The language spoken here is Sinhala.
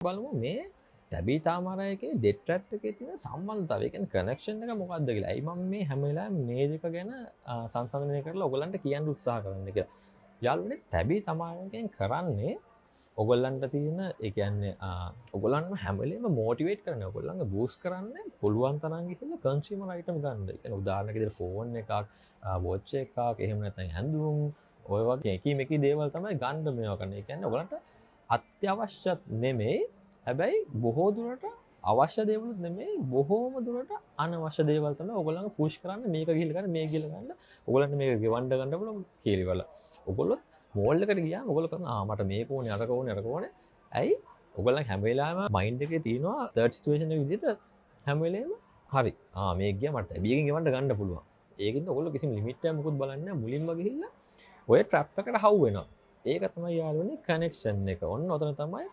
බලමු මේ ටැබී තාමරයකේ ඩෙඩ් ට්‍රැප් එකේ තියෙන සම්බන්ධතාවය. ඒ කියන්නේ කනෙක්ෂන් එක මොකක්ද කියලා. ඇයි මම මේ හැම වෙලාවෙම මේ දෙක ගැන සංසන්දනය කරලා ඔයගලන්ට කියන්න උත්සාහ කරන්නේ කියලා. යාළුවනේ ටැබී තාමරයකින් කරන්නේ ඔයගලන්ට තියෙන ඒ කියන්නේ ඔයගලන්ව හැම වෙලේම මොටිවේට් කරන්න, ඔයගලන්ව බූස්ට් කරන්න පුළුවන් තරම් ගිහිල්ලා කන්සියුමර් අයිටම් ගන්න. ඒ කියන්නේ උදාහරණයක් විදිහට ෆෝන් එකක්, වොච් එකක්, එහෙම නැත්නම් ඇඳුම්, ඔය වගේ එකී මේකී දේවල් තමයි ගන්න මේවා කරන්නේ. ඒ කියන්නේ ඔයගලන්ට අත්‍යවශ්‍යත් නෙමෙයි, හැබැයි බොහෝ දුරට අවශ්‍ය දේවලුත් නෙමෙයි, බොහෝම දුරට අනවශ්‍ය දේවල් තමයි ඔයගොල්ලන්ව පුෂ් කරන්නේ. මේක ගිහිල්ලා ගන්න, මේක ගිහිල්ලා ගන්න. ඔයගොල්ලන්ට මේක ගෙවන්න ගන්න පුළුවන් කියලා. ඔයගොල්ලෝ මෝල් එකට ගියාම ඔයගොල්ලෝ කරන මට මේක ඕනේ, අරක ඕනේ, අරක ඕනේ. ඇයි? ඔයගොල්ලන් හැම වෙලාවෙම මයින්ඩ් එකේ තියෙනවා තර්ඩ් සිටුේෂන් එක විදිහට හැම වෙලේම හරි. මේක ගියා මට ටැබියකින් ගෙවන්න ගන්න පුළුවන්. ඒකින්ද ඔයගොල්ලෝ කිසිම ලිමිට් එකක් මොකුත් බලන්නේ නැහැ. මුලින්ම ගිහිල්ලා ඔය ට්‍රැප් එකට හවු වෙනවා. ඒක තමයි යාළුවනේ කනෙක්ෂන් එක. ඔන්න ඔතන තමයි